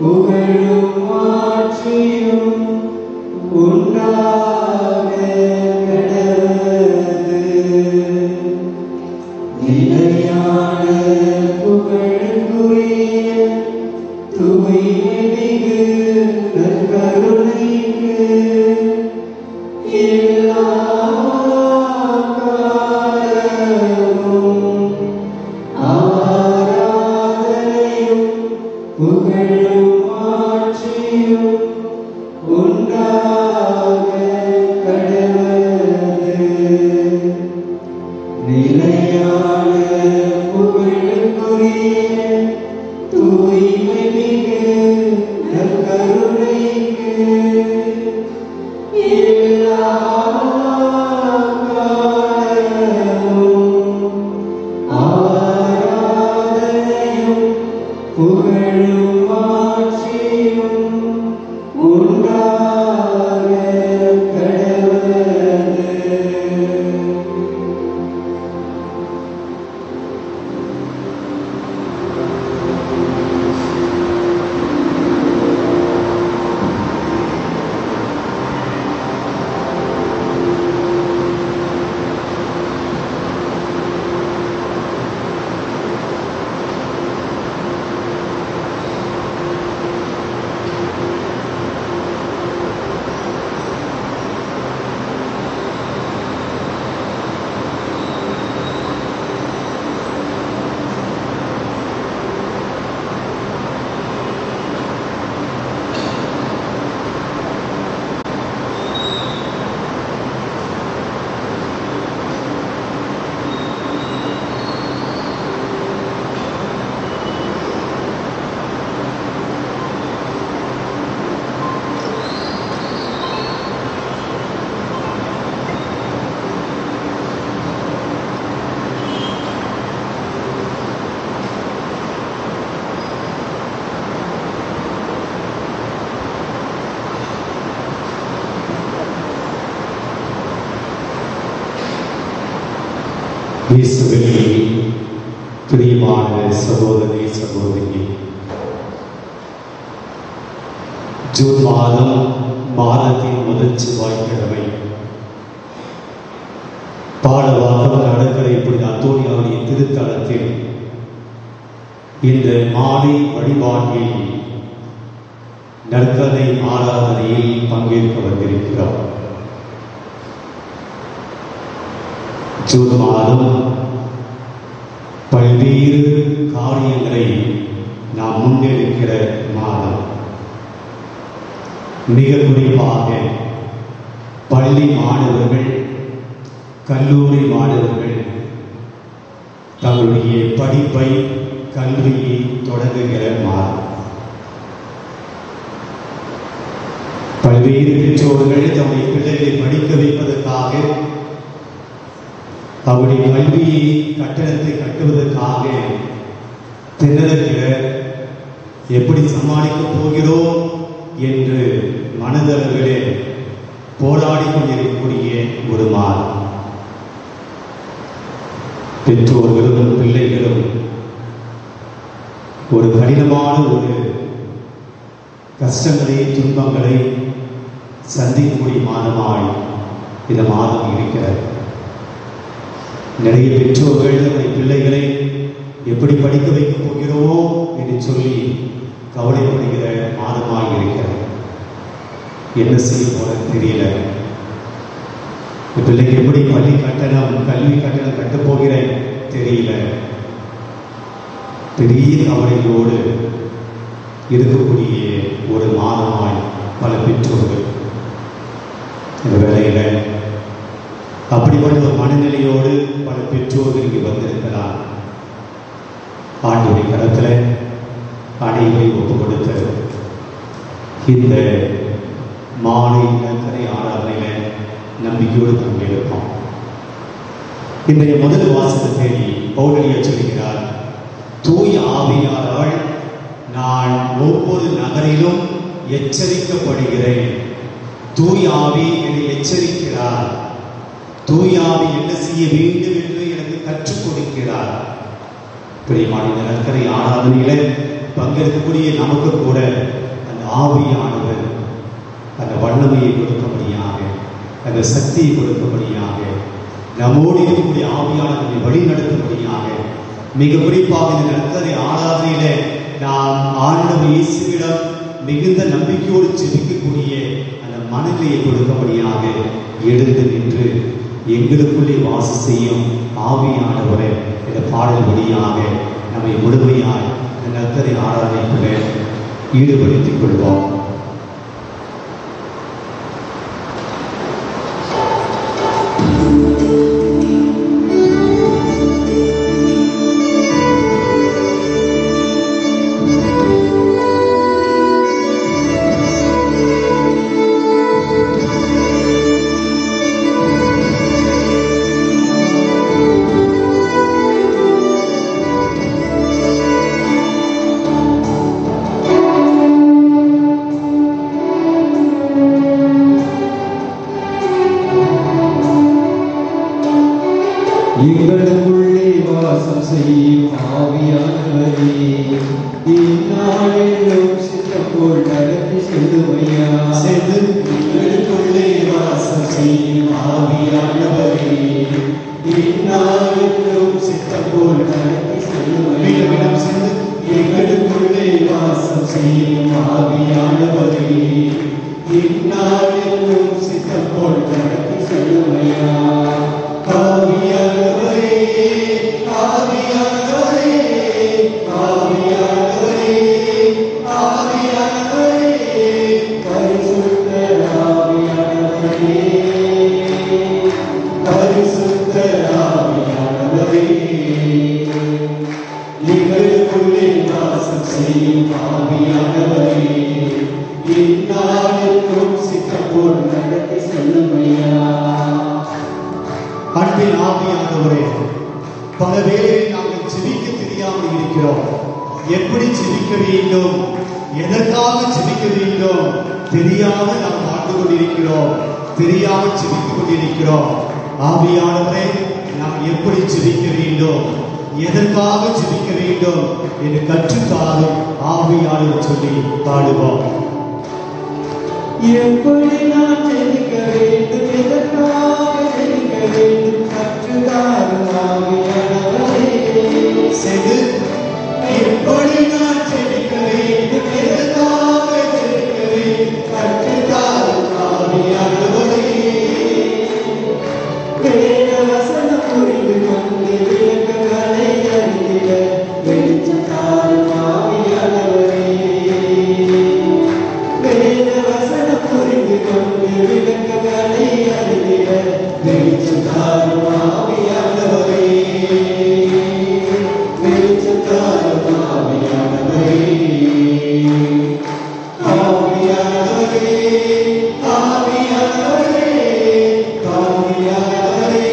புகழும் மாட்சியும் உண்டாக கடவது. நிலையான புகழுக்குரிய தூய்மைமிகு நற்கருணைக்கு எல்லா காலமும் ஆராதனையும் புகழும் மாட்சியும் உண்டாக கடவது. நிலையான புகழுக்குரிய தூய்மைமிகு நற்கருணைக்கு எல்லா காலமும் ஆராதனையும் புகழும் மாட்சியும் உண்டாக கடவது. இயேசுவில் பிரியமான சகோதரி சகோதரி, ஜூன் மாதத்தின் முதல் செவ்வாய்க்கிழமை பாடவாக்கம் நடக்கிற இப்படி அந்தோனியாவுடைய திருத்தலத்தில் இந்த மாலை வழிபாட்டில் நற்கதை ஆராதனையில் பங்கேற்க வந்திருக்கிறோம். ஜூன் மாதம் பல்வேறு காரியங்களை நாம் முன்னெடுக்கிற மாதம். மிக குறிப்பாக பள்ளி மாணவர்கள், கல்லூரி மாணவர்கள் தங்களுடைய படிப்பை, கல்வியை தொடங்குகிற மாதம். பல்வேறு பெற்றோர்கள் தம்முடைய பிள்ளைகளை படிக்க வைப்பதற்காக, அவருடைய கல்வியை கட்டணத்தை கட்டுவதற்காக திணறுகிற, எப்படி சமாளிக்கப் போகிறோம் என்று மனதளவிலே போராடி கொண்டிருக்கக்கூடிய ஒரு மாதம். பெற்றோர்களும் பிள்ளைகளும் ஒரு கடினமான ஒரு கஷ்டங்களை, துன்பங்களை சந்திக்கக்கூடிய மாதமாய் இந்த மாதம் இருக்கிறது. நிறைய பெற்றோர்கள் நம்முடைய பிள்ளைகளை எப்படி படிக்க வைக்கப் போகிறோம் என்று சொல்லி கவலைப்படுகிற மாதமாக இருக்கிறது. என்ன செய்ய போறது தெரியல. பிள்ளைக்கு எப்படி பள்ளி கட்டணம், கல்வி கட்டணம் கட்டப் போகிறேன் தெரியல. பெரிய கவலையோடு இருக்கக்கூடிய ஒரு மாதமாய் பல பெற்றோர்கள் இந்த வேளையில அப்படிப்பட்ட ஒரு மனநிலையோடு பல பெற்றோர்கள் இங்கே வந்திருக்கிறார். ஆண்டவருடைய கரத்தில் அனைவரை ஒப்புக் கொடுத்த இந்த மாலை நற்கரை ஆராதனையில நம்பிக்கையோடு பங்கேற்போம். இன்றைய முதல் வாசகத்தை பவுலடியார் சொல்கிறார், தூய ஆவியாரால் நான் ஒவ்வொரு நகரிலும் எச்சரிக்கப்படுகிறேன். தூய ஆவி என்னை எச்சரிக்கிறார். தூய ஆவி என்ன செய்ய வேண்டும் என்று எனக்கு கற்றுக் கொடுக்கிறார். பிரியமான நற்கரை ஆராதனையில பங்கெடுக்கக்கூடிய நமக்கு கூட அந்த ஆவியானவர் அந்த வல்லமையை கொடுக்கும்படியாக, அந்த சக்தியை கொடுக்கும்படியாக, நம்மோடு இருக்கக்கூடிய ஆவியானவரை வழி நடத்தும்படியாக, மிக குறிப்பாக இந்த நற்கரை ஆராதனையில நாம் ஆண்டவர் இயேசுவிடம் மிகுந்த நம்பிக்கையோடு ஜெபிக்கக்கூடிய அந்த மனநிலையை கொடுக்கும்படியாக எழுந்து நின்று எங்களுக்குள்ளே வாசம் செய்யும் ஆவியானவரை இந்த பாடல் வழியாக நம்மை முழுமையாய் இந்த நற்கரை ஆராதனைக்குள்ள ஈடுபடுத்திக் கொள்வோம். எங்களுக்குள்ளே வாசம் செய்யும் ஆவியானவரே, இந்நாளெல்லாம் சித்தம் போல் நடத்தி செல்லுமையா. எங்களுக்குள்ளே வாசம் செய்யும் ஆவியானவரே, இந்நாளெல்லாம் சித்தம் போல் நடத்தி செல்லுமையா. எங்களுக்குள்ளே வாசம் செய்யும் ஆவியானவரே, இந்நாளெல்லாம் சித்தம் போல் நடத்தி செல்லுமையா. ஆவியானவரே, ஆவியானவரே, ஆவியானவரே, ஆவியானவரே, பரிசுத்த ஆவியானவரே, பரிசுத்த ஆவியானவரே, எங்களுக்குள்ளே வாசம் செய்யும் ஆவியானவரே, இந்நாளெல்லாம் சித்தம் போல் நடத்தி செல்லுமையா. அன்பின் ஆவியானவரே, பல வேளைகளில் நாங்கள் ஜெபிக்க தெரியாமல் இருக்கிறோம். எப்படி ஜெபிக்க வேண்டும், எதற்காக ஜெபிக்க வேண்டும் தெரியாமல் நாம் வாழ்ந்து கொண்டிருக்கிறோம், தெரியாமல் ஜெபித்துக் கொண்டிருக்கிறோம். ஆவியானவரே, நாம் எப்படி ஜெபிக்க வேண்டும், எதற்காக ஜெபிக்க வேண்டும் என்று கற்றுத்தாரும் ஆவியானவர் சொல்லி பாடுவோம். எப்படி நான் ஜெபிக்க வேண்டும், எதற்காக ஜெபிக்க வேண்டும், கற்றுத்தாரும் ஆவியானவரே. செய்து எப்படி நான் ஜெபிக்க வேண்டும், எதற்காக ஜெபிக்க வேண்டும், கற்றுத்தாரும் ஆவியானவரே. வேத வசனம் புரிந்து கொண்டு விளக்கங்களை அறிந்திட வெளிச்சம் தாரும் ஆவியானவரே. வேத வசனம் புரிந்து கொண்டு விளக்கங்களை அறிந்திட வெளிச்சம் தாரும் ஆவியானவரே. வெளிச்சம் தாரும் ஆவியானவரே. ஆவியானவரே, ஆவியானவரே, ஆவியானவரே,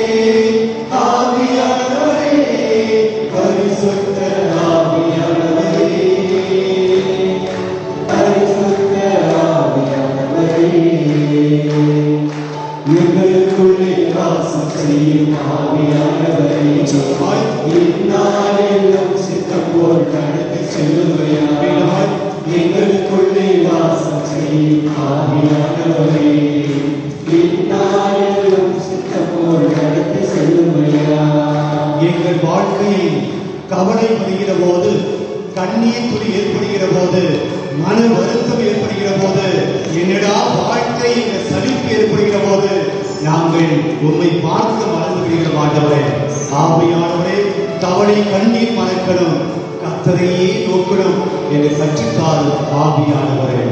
ஆவியானவரே, பரிசுத்த ஆவியானவரே, பரிசுத்த ஆவியானவரே, எங்களுக்குள்ளே வாசம் செய்யும் ஆவியானவரே, இந்நாளெல்லாம் சித்தம் போல் நடத்தி செல்லுமையா. எங்களுக்குள்ளே வாசம் செய்யும் ஆவியானவரே, இந்நாளெல்லாம் சித்தம் போல் நடத்தி செல்லுமையா. எங்கள் வாழ்க்கையில் கவலை வருகிற போது, கண்ணீர் துளி ஏற்படுகிற போது, மன வருத்தம் ஏற்படுகிற போது, என்னடா வாழ்க்கை என்ற சலிப்பு ஏற்படுகிற போது நாங்கள் உம்மை பார்க்க மறந்து விடுகிற ஆண்டவரே. ஆவியானவரே, கவலை கண்ணீர் மறக்கணும், கர்த்தரையே நோக்கணும் என்று கற்றுத்தாரும் ஆவியானவரே.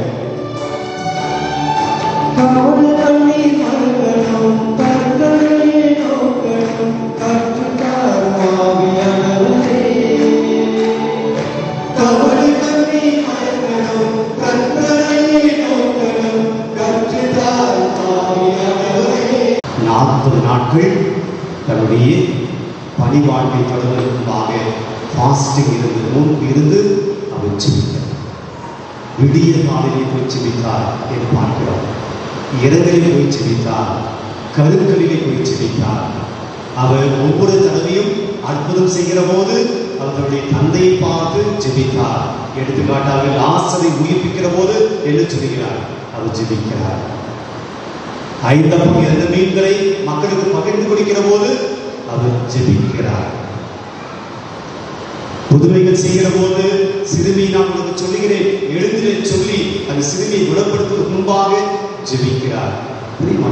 கவலை கண்ணீர் மறக்கணும், கர்த்தரையே நோக்கணும், கற்றுத்தாரும் ஆவியானவரே. கவலை கண்ணீர் மறக்கணும், கர்த்தரையே நோக்கணும், கற்றுத்தாரும் ஆவியானவரே. 40 நாட்கள் தன்னுடைய பணி வாழ்க்கை தொடர்பாக ஃபாஸ்டிங் இருந்து, நோன்பு இருந்து அவர் ஜெபித்தார். விடிய காலையிலே போய் ஜெபித்தார் என்று பார்க்கிறோம். இரவிலே போய் ஜெபித்தார், கருக்களிலே போய் ஜெபித்தார். அவர் ஒவ்வொரு தடவையும் அற்புதம் செய்கிற போது அவருடைய தந்தையை பார்த்து ஜெபித்தார். எடுத்துக்காட்டாக லாசரை உயிர்ப்பிக்கிற போது என்ன சொல்கிறார்? அவர் ஜெபிக்கிறார். 5 அப்பம் 2 மீன்களை மக்களுக்கு பகிர்ந்து கொடுக்கிற போது அவர் ஜெபிக்கிறார். புதுமைகள் செய்கிற போது சிறுமி நான் உங்களுக்கு சொல்லுகிறேன் எழுந்திரே சொல்லி அந்த சிறுமியை குணப்படுத்துவதற்கு முன்பாக ஜெபிக்கிறார்.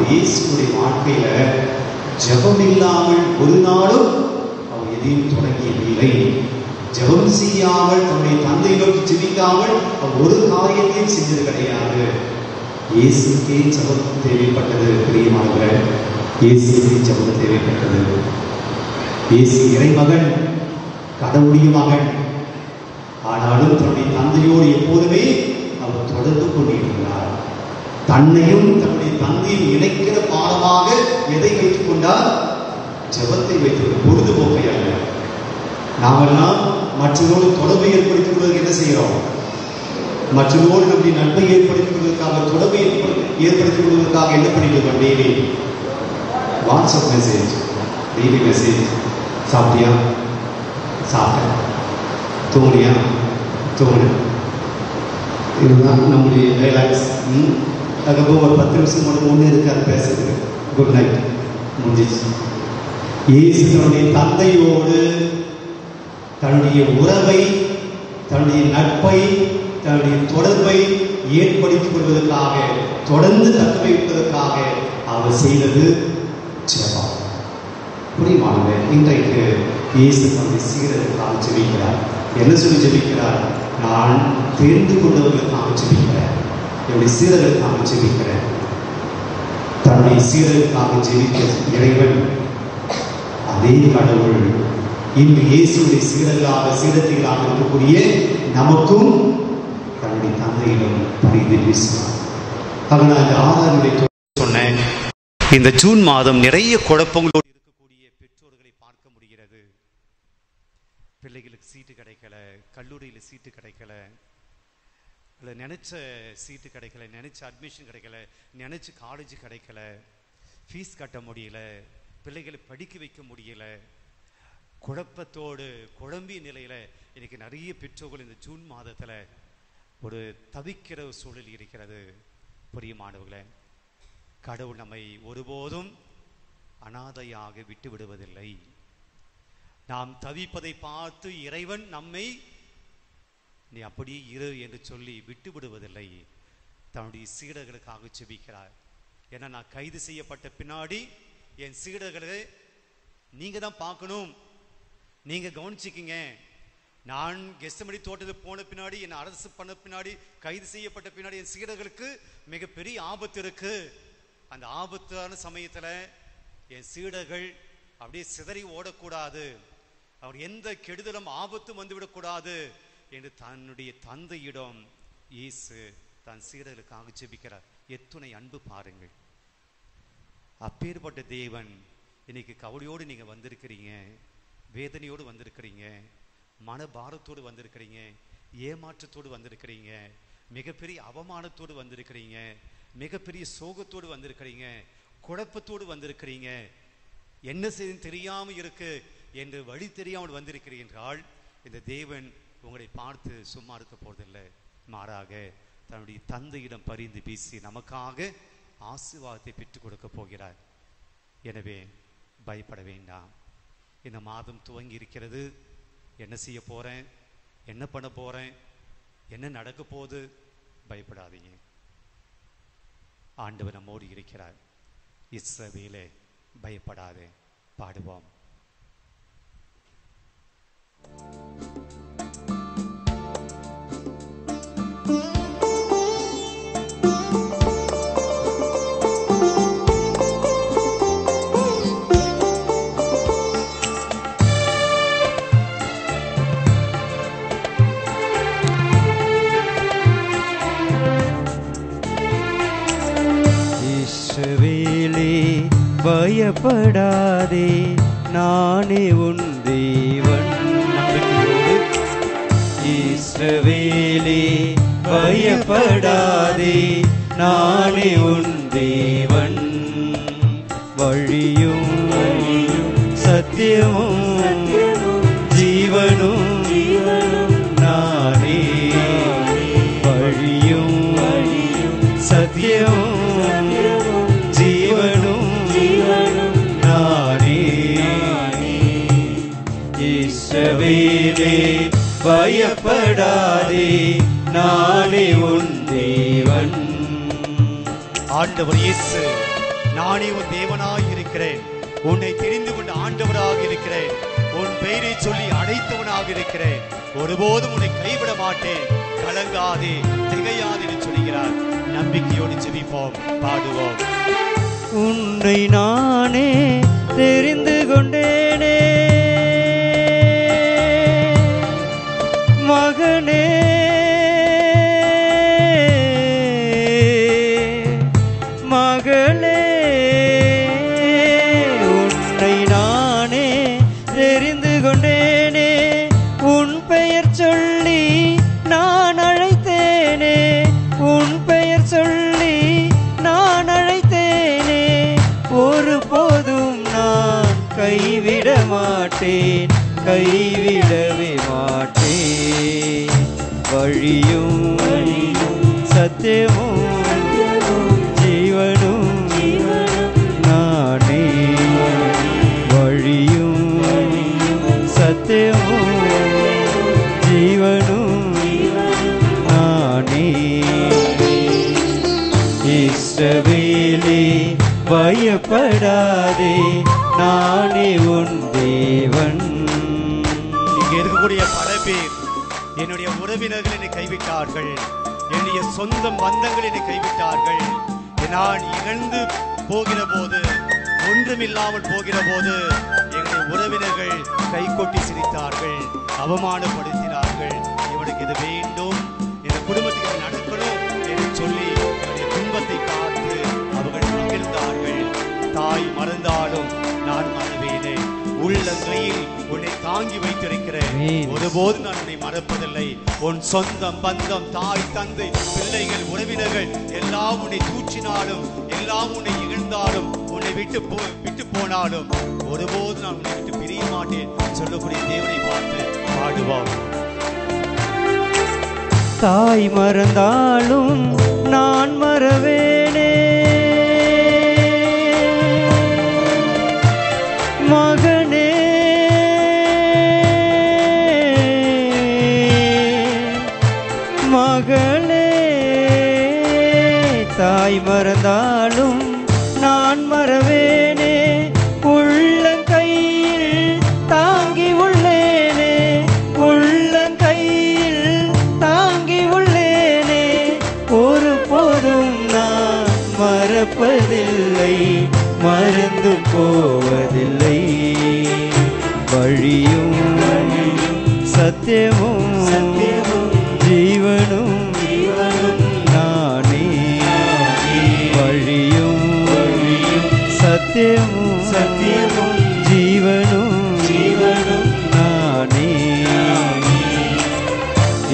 இயேசுடைய வாழ்க்கையில ஜெபம் இல்லாமல் ஒரு நாளும் அவர் எதையும் தொடங்கியதில்லை. ஜெபம் செய்யாமல் தன்னுடைய தந்தை நோக்கி ஜெபிக்காமல் அவர் ஒரு காரியத்தையும் செஞ்சது கிடையாது. இயேசுக்கே ஜெபம் தேவைப்பட்டது. பிரியமானவர்களே, இயேசுக்கே ஜெபம் தேவைப்பட்டது. இயேசு இறைமகன், கடவுளுடைய மகன். ஆனாலும் தன்னுடைய தந்தையோடு எப்போதுமே அவர் தொடர்ந்து கொண்டிருக்கிறார். தன்னையும் தன்னுடைய தந்தையும் இணைக்கிற பாலமாக எதை வைத்துக் கொண்டார்? ஜெபத்தை வைத்துக். பொழுதுபோக்கை அல்ல. நாமெல்லாம் மற்றவரோடு தொடர்பை ஏற்படுத்திக் கொள்வதற்கு என்ன செய்கிறோம்? மற்றவரோடு நம்முடைய நன்மை ஏற்படுத்திக் கொள்வதற்காக, தொடர்பை ஏற்படுத்திக் கொள்வதற்காக என்ன பண்ணிட்டு daily WhatsApp message, daily message. சாப்பிட்டியா? சாப்பிட்டேன். தோணியா? தோணு. இதுதான் நம்முடைய டைலாக்ஸ். அதுக்கப்புறம் ஒரு 10 நிமிஷம் மட்டும் ஒன்று இருக்காது பேசுறது. குட் நைட், முடிஞ்சிச்சு. இயேசு தன்னுடைய தந்தையோடு தன்னுடைய உறவை, தன்னுடைய நட்பை, தன்னுடைய தொடர்பை ஏற்படுத்திக் கொள்வதற்காக, தொடர்ந்து தக்க வைப்பதற்காக அவர் செய்தது ஜெபம். புரியுமானது? இன்றைக்கு இயேசு தன்னுடைய சீடர்களுக்காக ஜெபிக்கிறார். என்ன சொல்லி ஜெபிக்கிறார்? நான் தெரிந்து கொண்டவர்களுக்காக ஜெபிக்கிறேன், என்னுடைய சீடர்களுக்காக ஜெபிக்கிறேன். தன்னுடைய சீடர்களுக்காக ஜெபிக்க இறைவன் அதே கடவுள் இன்று இயேசுடைய சீடர்களாக இருக்கக்கூடிய நமக்கும் தன்னுடைய தந்தையிடம் பரிந்து பேசுவார். அதனால் இந்த ஆதாரங்களை சொன்னேன். இந்த ஜூன் மாதம் நிறைய குழப்பங்களோடு இருக்கக்கூடிய பெற்றோர்களை பார்க்க முடிகிறது. பிள்ளைகளுக்கு சீட்டு கிடைக்கல, கல்லூரியில் சீட்டு கிடைக்கல, இல்லை நினைச்ச சீட்டு கிடைக்கல, நினைச்ச அட்மிஷன் கிடைக்கல, நினைச்ச காலேஜ் கிடைக்கல, ஃபீஸ் கட்ட முடியல, பிள்ளைகளை படிக்க வைக்க முடியல. குழப்பத்தோடு குழம்பிய நிலையில் இன்னைக்கு நிறைய பெற்றோர்கள் இந்த ஜூன் மாதத்தில் ஒரு தவிக்கிற சூழல் இருக்கிறது. பிரியமானவர்களே, கடவுள் நம்மை ஒருபோதும் அனாதையாக விட்டு விடுவதில்லை. நாம் தவிப்பதை பார்த்து இறைவன் நம்மை நீ அப்படியே இரு என்று சொல்லி விட்டு விடுவதில்லை. தன்னுடைய சீடர்களுக்காக ஜெபிக்கிறார். ஏன்னா நான் கைது செய்யப்பட்ட பின்னாடி என் சீடர்களை நீங்க தான் பார்க்கணும், நீங்க கவனிச்சுக்கிங்க. நான் கெஸ்தமணி தோட்டத்துக்கு போன பின்னாடி, என்னை அரசு பண்ண பின்னாடி, கைது செய்யப்பட்ட பின்னாடி என் சீடர்களுக்கு மிகப்பெரிய ஆபத்து இருக்கு. அந்த ஆபத்தான சமயத்துல என் சீடர்கள் அப்படியே சிதறி ஓடக்கூடாது, அவர் எந்த கெடுதலும் ஆபத்தும் வந்துவிடக்கூடாது என்று தன்னுடைய தந்தையிடம் இயேசு தன் சீடர்களுக்காக ஜெபிக்கிறார். எத்துணை அன்பு பாருங்கள். அப்பேற்பட்ட தேவன் இன்னைக்கு கவலையோடு நீங்க வந்திருக்கிறீங்க, வேதனையோடு வந்திருக்கிறீங்க, மனபாரத்தோடு வந்திருக்கிறீங்க, ஏமாற்றத்தோடு வந்திருக்கிறீங்க, மிகப்பெரிய அவமானத்தோடு வந்திருக்கிறீங்க, மிகப்பெரிய சோகத்தோடு வந்திருக்கிறீங்க, குழப்பத்தோடு வந்திருக்கிறீங்க, என்ன செய்ய தெரியாம இருக்கு என்று வழி தெரியாமல் வந்திருக்கிறீர்கள் என்றால் இந்த தேவன் உங்களை பார்த்து சும்மா இருக்க போவதில்லை. மாறாக தன்னுடைய தந்தையிடம் பரிந்து பேசி நமக்காக ஆசீர்வாதத்தை பெற்றுக் கொடுக்க போகிறார். எனவே பயப்பட வேண்டாம். இந்த மாதம் துவங்கி இருக்கிறது. என்ன செய்ய போறேன், என்ன பண்ண போறேன், என்ன நடக்க போகுது, பயப்படாதீங்க. ஆண்டவர் நம்மோடு இருக்கிறார். இஸ்ரவேலே பயப்படாதே. பாடுவோம். பயப்படாதே, நானே உன் தேவன். நம்பிக்கையோடு இஸ்ரவேலே பயப்படாதே, நானே உன் தேவன். வழியும் சத்தியமும் ஜீவனும் நானே. சத்தியமும் ஜீவனும் நானே. இஸ்ரவேலே பயப்படாதே, நானே உன் தேவன். ஆண்டவர் இயேசு, நானே உன் தேவனாய் இருக்கிறேன், உன்னை தெரிந்து கொண்ட ஆண்டவராக இருக்கிறேன், உன் பெயரை சொல்லி அழைத்தவனாக இருக்கிறேன், ஒருபோதும் உன்னை கைவிட மாட்டேன், கலங்காதே திகையாதே என்று சொல்கிறார். நம்பிக்கையோடு ஜெபிப்போம், பாடுவோம். உன்னை நானே தெரிந்து கொண்டேனே மகனே, மகளே, உன்னை நானே தெரிந்து கொண்டேனே, உன் பெயர் சொல்லி நான் அழைத்தேனே, உன் பெயர் சொல்லி நான் அழைத்தேனே, ஒருபோதும் நான் கைவிட மாட்டேன், கைவிடவே மாட்டேன். வழியும் சத்தியமும் ஜீவனும் நானே. வழியும் சத்தியமும் ஜீவனும் நானே. இஸ்ரவேலே பயப்படாதே, நானே உன் தேவன். இங்கே இருக்கக்கூடிய பல பேர் என்னுடைய உறவினர்கள் என்னை கைவிட்டார்கள், என்னுடைய சொந்த பந்தங்கள் என்னை கைவிட்டார்கள். நான் இழந்து போகிற போது, ஒன்றுமில்லாமல் போகிற போது எங்களுடைய உறவினர்கள் கை கொட்டி சிரித்தார்கள், அவமானப்படுத்தினார்கள். இவனுக்கு இது வேண்டும், இந்த குடும்பத்துக்கு நடக்கணும் என்று சொல்லி என்னுடைய துன்பத்தை பார்த்து அவர்கள் மகிழ்ந்தார்கள். தாய் மறந்தாலும் நான் மறவேனே, உள்ளங்கையில் உன்னை தாங்கி வைத்திருக்கிறேன், ஒருபோது நான் உன்னை மறப்பதில்லை. உன் சொந்தம் பந்தம் தாய் தந்தை பிள்ளைகள் உறவினர்கள் எல்லாம் உன்னை தூற்றினாலும், எல்லாம் உன்னை இகழ்ந்தாலும், உன்னை விட்டு போனாலும் ஒருபோது நான் உன்னை விட்டு பிரிய மாட்டேன் சொல்லக்கூடிய தேவனை பார்த்து பாடுவார். தாய் மறந்தாலும் நான் மறவேனே, மகனே, மகளே, தாய் மறந்தாலும் நான் மறவேனே, உள்ளங்கையில் தாங்கி உள்ளேனே, உள்ளங்கையில் தாங்கி உள்ளேனே, ஒருபோதும் நான் மறப்பதில்லை, மறந்து போவதில்லை. வழியும் சத்தியமும் ஜீவனும் நானே. வழியும் சத்தியமும் ஜீவனும் நானே.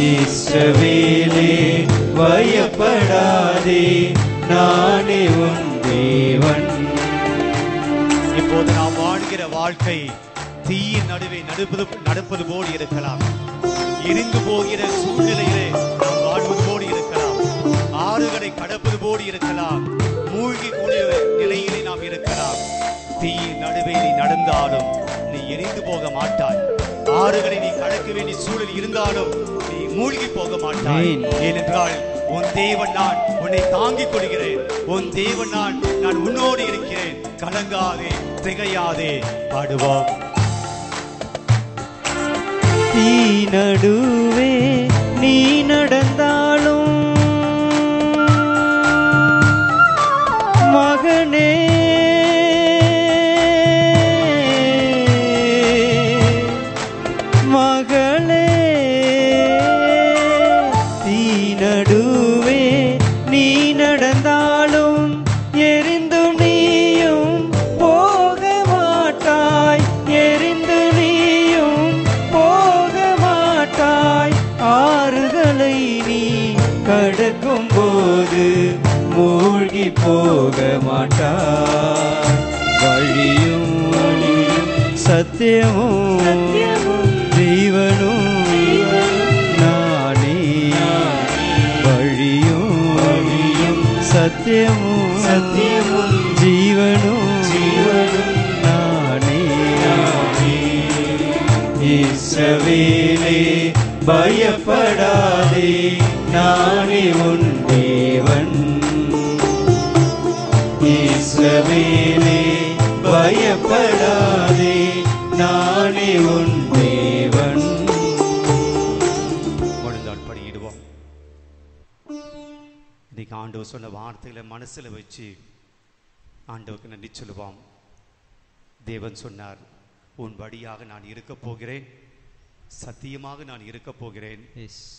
இஸ்ரவேலே பயப்படாதே, நானே உன் தேவன். இப்போது நாம் வாழ்கிற வாழ்க்கை தீயின் நடுவே நடப்பது போல் இருக்கலாம், எரிந்து போகிற சூழ்நிலையிலே நாம் வாழ்வது போல் இருக்கலாம், ஆறுகளை கடப்பது போல் இருக்கலாம், மூழ்கி கூடிய நிலையிலே நாம் இருக்கலாம். தீயின் நடுவே நீ நடந்தாலும் நீ எரிந்து போக மாட்டாய், ஆறுகளை நீ கடக்க வேண்டிய சூழல் இருந்தாலும் நீ மூழ்கி போக மாட்டாய். ஏனென்றால் உன் தேவன் நான் உன்னை தாங்கிக் கொள்கிறேன், உன் தேவன் நான் உன்னோடு இருக்கிறேன், கலங்காதே திகையாதே. பாடுவோம். தீ நடுவே நீ நடந்தாலும் மகனே, மகளே, தீ நடுவே நீ நடந்தாலும் எரிந்து நீயும் போக மாட்டாய், எரிந்து நீயும் போக மாட்டாய். ஆறுகளை நீ கடக்கும் போது மூழ்கி போக மாட்டாய். வழியும் சத்தியமும் ஜீவனும் நானே. வழியும் சத்தியமும் சத்தியமும் ஜீவனும் ஜீவனும் நானே. இஸ்ரவேலே பயப்படாதே, நானே உன் தேவன். இஸ்ரவேலே பயப்படாதே, நானே உன் தேவன். முழுந்தாள் படியிடுவோம். இன்னைக்கு ஆண்டவர் சொன்ன வார்த்தைகளை மனசுல வச்சு ஆண்டவருக்கு நன்றி சொல்லுவோம். தேவன் சொன்னார், உன் வழியாக நான் இருக்க போகிறேன், சத்தியமாக நான் இருக்க போகிறேன்,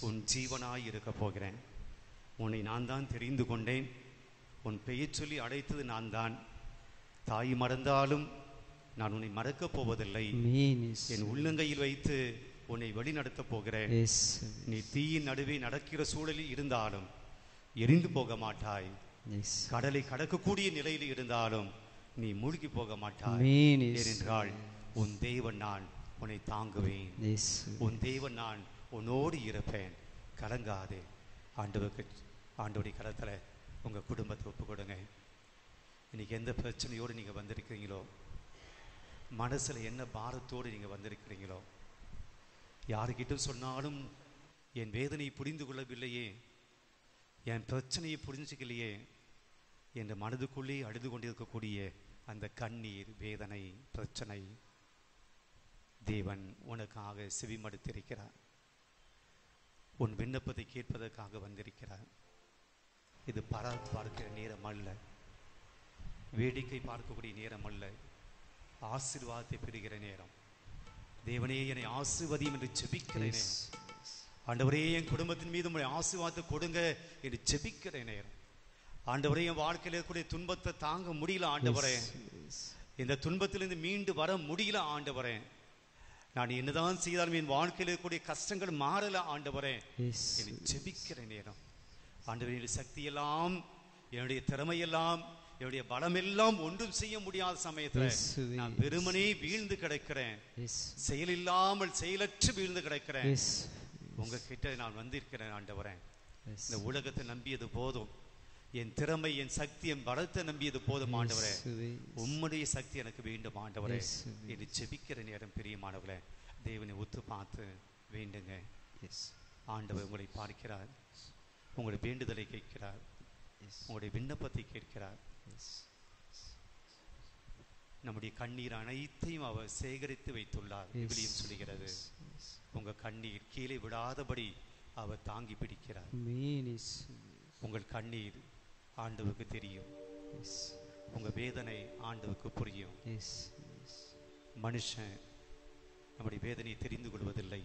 உன் ஜீவனாய் இருக்க போகிறேன். உன்னை நான் தான் தெரிந்து கொண்டேன், உன் பெயர் சொல்லி அழைத்தது நான் தான். தாய் மறந்தாலும் நான் உன்னை மறக்கப் போவதில்லை. என் உள்ளங்கையில் வைத்து உன்னை வழி நடத்தப் போகிறேன். நீ தீயின் நடுவே நடக்கிற சூழலில் இருந்தாலும் எரிந்து போக மாட்டாய். கடலை கடக்கக்கூடிய நிலையில் இருந்தாலும் நீ மூழ்கி போக மாட்டாய். ஏனென்றால் உன் தேவன் நான் உன்னை தாங்குவேன். உன் தேவன் நான் உன்னோடு இருப்பேன். கலங்காதே. ஆண்டவருடைய கரத்துல உங்க குடும்பத்தை ஒப்பு கொடுங்க. இன்னைக்கு எந்த பிரச்சனையோடு நீங்க வந்திருக்கிறீங்களோ, மனசுல என்ன பாரத்தோடு நீங்க வந்திருக்கிறீங்களோ, யாருக்கிட்டும் சொன்னாலும் என் வேதனையை புரிந்து கொள்ளவில்லையே, என் பிரச்சனையை புரிஞ்சுக்கலையே என்ற மனதுக்குள்ளே அழுது கொண்டிருக்கக்கூடிய அந்த கண்ணீர், வேதனை, பிரச்சனை, தேவன் உனக்காக செவிமடுத்திருக்கிறார். உன் விண்ணப்பத்தை கேட்பதற்காக வந்திருக்கிறார். இது பார்க்கிற நேரம் அல்ல, வேடிக்கை பார்க்கக்கூடிய நேரம் அல்ல, ஆசீர்வாதத்தை பெறுகிற நேரம். தேவனே என்னை ஆசீர்வதியும் என்று ஜெபிக்கிற நேரம். ஆண்டவரே என் குடும்பத்தின் மீது உங்களுடைய ஆசீர்வாதத்தை கொடுங்க என்று ஜெபிக்கிற நேரம். ஆண்டவரே என் வாழ்க்கையில் இருக்கக்கூடிய துன்பத்தை தாங்க முடியல ஆண்டவரே, இந்த துன்பத்திலிருந்து மீண்டு வர முடியல ஆண்டவரே, நான் என்னதான் செய்தாலும் என் வாழ்க்கையில் இருக்கக்கூடிய கஷ்டங்கள் மாறல ஆண்டவரே என்று ஜெபிக்கிற நேரம். ஆண்டவரே சக்தி எல்லாம், என்னுடைய திறமையெல்லாம், என்னுடைய பலம் எல்லாம் ஒன்றும் செய்ய முடியாத சமயத்துல நான் வெறுமனே வீழ்ந்து கிடக்கிறேன், செயலில்லாமல் செயலற்று வீழ்ந்து கிடக்கிறேன். உங்ககிட்ட நான் வந்திருக்கிறேன் ஆண்டவரே. இந்த உலகத்தை நம்பியது போதும், என் திறமை, என் சக்தி, என் பலத்தை நம்பியது போதும் ஆண்டவரே. உம்முடைய சக்தி எனக்கு வேண்டும் ஆண்டவரே என்று ஜெபிக்கிற நேரம். பிரியமானவர்களே, தேவனை ஒத்து பார்த்து வேண்டுங்க. ஆண்டவர் உங்களை பார்க்கிறார், உங்களுடைய வேண்டுதலை கேட்கிறார், உங்களுடைய விண்ணப்பத்தை கேட்கிறார். நம்முடைய கண்ணீர் அனைத்தையும் அவர் சேகரித்து வைத்துள்ளார். விவிலியம் சொல்லுகிறது, உங்க கண்ணீர் கீழே விடாதபடி அவர் தாங்கி பிடிக்கிறார். உங்கள் கண்ணீர் ஆண்டவருக்கு தெரியும், உங்க வேதனை ஆண்டவருக்கு புரியும். மனுஷன் நம்முடைய வேதனையை தெரிந்து கொள்வதில்லை.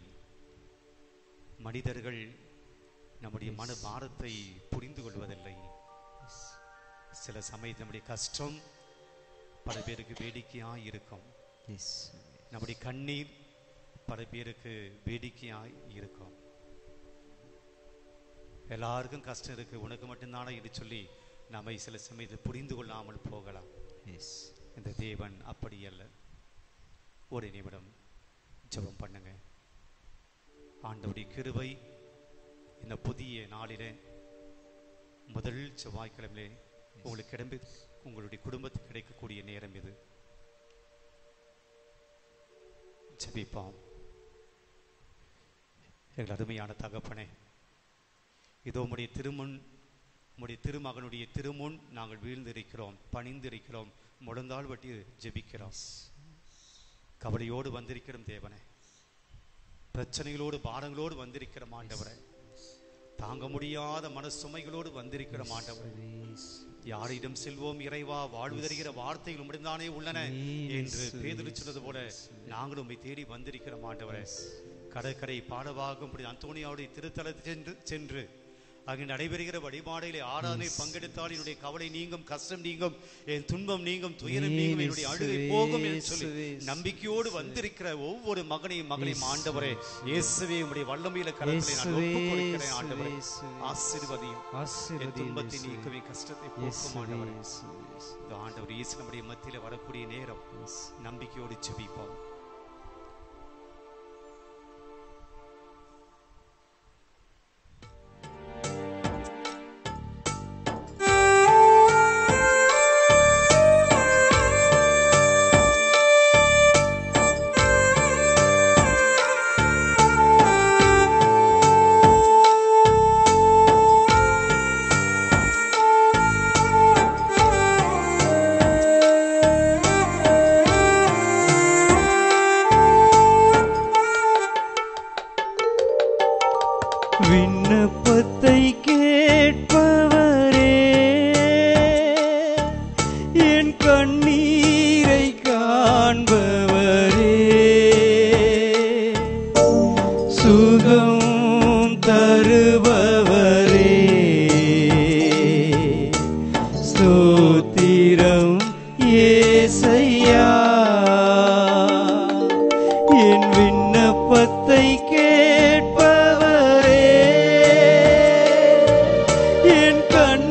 மனிதர்கள் நம்முடைய மன பாரத்தை புரிந்து கொள்வதில்லை. சில சமயத்தில் நம்முடைய கஷ்டம் பல பேருக்கு வேடிக்கையாய் இருக்கும். நம்முடைய கண்ணீர் பல பேருக்கு வேடிக்கையாய் இருக்கும். எல்லாருக்கும் கஷ்டம் இருக்கு, உனக்கு மட்டும்தானே என்று சொல்லி நம்மை சில சமயத்தை புரிந்து கொள்ளாமல் போகலாம். இந்த தேவன் அப்படி அல்ல. ஒரு நிமிடம் ஜெபம் பண்ணுங்க. ஆண்டவருடைய கிருபை இந்த புதிய நாளிலே முதல் செவ்வாய்க்கிழமையிலே உங்களுக்கு உங்களுடைய குடும்பத்துக்கு கிடைக்கக்கூடிய நேரம் இது. ஜெபிப்போம். எங்கள் அருமையான தகப்பனே, இதோ உம்முடைய திருமகனுடைய திருமுன் நாங்கள் வீழ்ந்திருக்கிறோம், பணிந்திருக்கிறோம், முழந்தாள் வட்டி ஜெபிக்கிறோம். கவலையோடு வந்திருக்கிறோம் தேவனே, பிரச்சனைகளோடு பாரங்களோடு வந்திருக்கிற ஆண்டவரே, தாங்க முடியாத மன சுமைகளோடு வந்திருக்கிற ஆண்டவரே. யாரிடம் செல்வோம் இறைவா, வாழ்வு தருகிற வார்த்தைகள் முடிந்தானே உள்ளன என்று பேதுரு சொன்னது போல நாங்களும் உம்மை தேடி வந்திருக்கிற ஆண்டவரே. கடற்கரை பாடவாகும் அந்தோனியாவுடைய திருத்தலத்தில் சென்று அங்கு நடைபெறுகிற வழிபாடுகளை ஆராதனை பங்கெடுத்தால் என்னுடைய கவலை நீங்கும், கஷ்டம் நீங்கும், என் துன்பம் நீங்கும், துயரம் நீங்கும், என்னுடைய அழுகை போகும் என்று சொல்லி நம்பிக்கையோடு வந்திருக்கிற ஒவ்வொரு மகனையும் ஆண்டவரே இயேசுவே உம்முடைய வல்லமையில கரத்திலே நான் ஒப்புக் கொடுக்கிறேன் ஆண்டவரே. ஆசீர்வதியும், என் துன்பத்தை நீக்கவே, கஷ்டத்தை போக்கும் ஆண்டவரே. இந்த ஆண்டவர் இயேசு நம்முடைய மத்தியில வரக்கூடிய நேரம் நம்பிக்கையோடு ஜெபிப்போம்.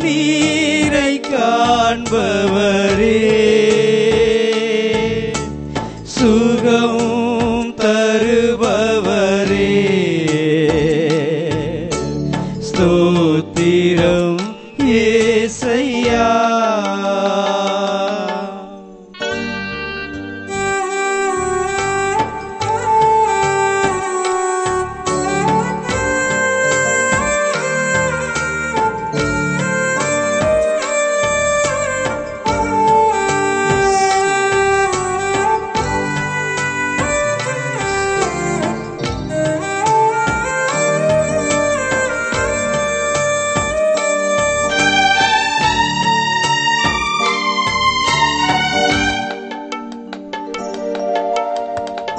கண்ணீரை காண்பவரே, சுகம் தருபவரே, ஸ்தோத்திரம் ஏசையா.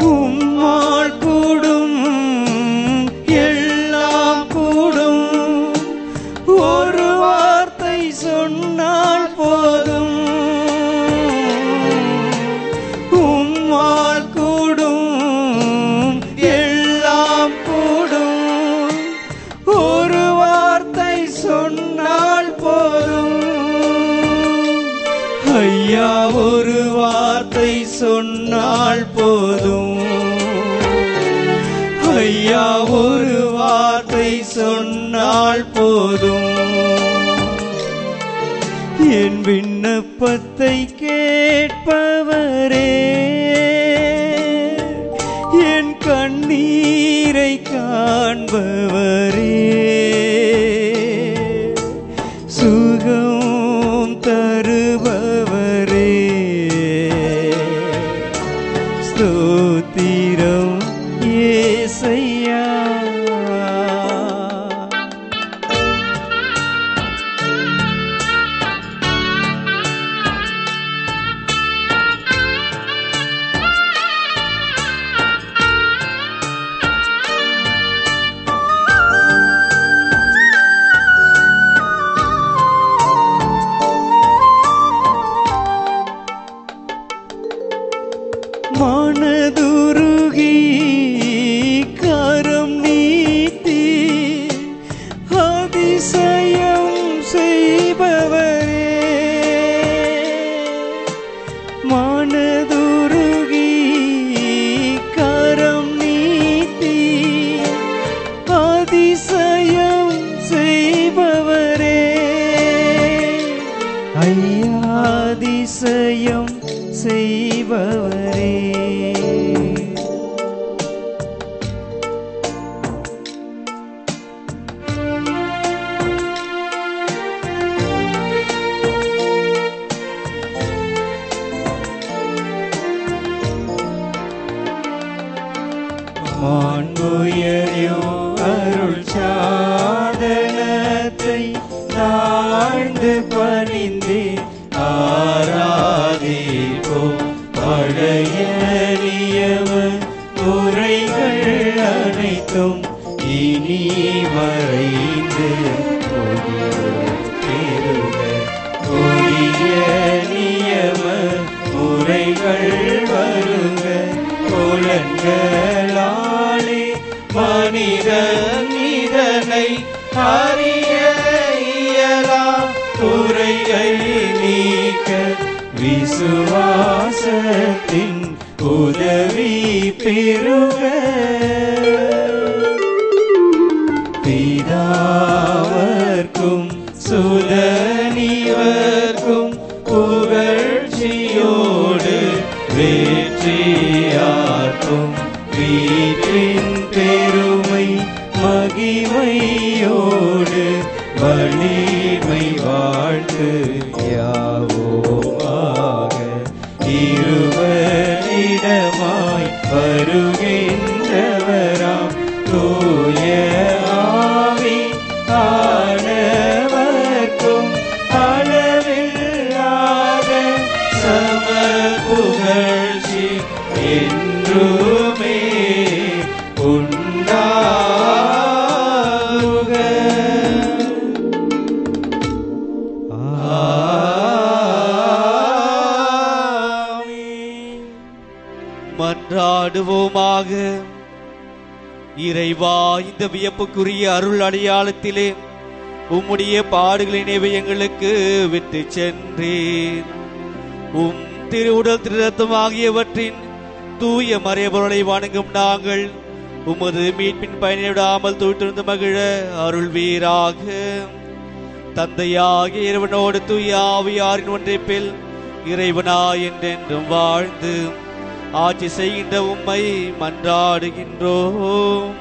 உம்மால் கூடும் எல்லாம் கூடும், ஒரு வார்த்தை சொன்னால் போதும். உம்மால் கூடும் எல்லாம் கூடும், ஒரு வார்த்தை சொன்னால் போதும். ஐயா ஒரு வார்த்தை சொன்னால் போதும், ஐயா ஒரு வார்த்தை சொன்னால் போதும். என் விண்ணப்பத்தை கேட்பவரே, என் கண்ணீரை காண்பவரே, சுகம் தருபவரே, ஸ்தோத்திரம் ஏசையா. மனதுருகி கரம் நீட்டி அதிசயம் செய்பவரே, மனதுருகி கரம் நீட்டி அதிசயம் செய்பவரே, ஐயா அதிசயம் செய்பவரே. மாண்புயரியோ அருள் சாதனத்தை தாழ்ந்து பணிந்தே ஆராதிப்போம். பழைய நியம முறைகள் அனைத்தும் இனி மறைந்து பெருக, புதிய நியம முறைகள் வருக. புலன்களாலே மனிதன் இதனை அறிய இயலா, குறைகள் நீக்க விசுவாசத்தின் உதவி பெருக. பிதாவர்க்கும் சுதனிவர்க்கும் புகழ்ச்சியோடு வெற்றியார்க்கும் வீட்டின் பெருமை மகிமையோடு வலிமை வாழ்த்து யாவோமாக. இருவரிடமாய் வருகின்றவராம் தூய ஆவி ஆனவர்க்கும் அளவில்லாத சம புகழ்ச்சி என்றுமே உண்டாகுக. மன்றாடுவோமாக. இறைவா, இந்த வியப்புக்குரிய அருள் அடையாளத்திலே உம்முடைய பாடுகளின் நினைவை எங்களுக்கு விட்டு சென்றீர். உம் திருவுடல் திருரத்தம் ஆகியவற்றின் தூய மறைபொருளை வணங்கும் நாங்கள் உமது மீட்பின் பயனை விடாமல் தூய்த்திருந்து மகிழ அருள்வீராக. தந்தையாகிய இறைவனோடு தூய ஆவியாரின் ஒன்றைப்பில் இறைவனாய் என்றென்றும் வாழ்ந்து ஆட்சி செய்கின்ற உம்மை மன்றாடுகின்றோம்.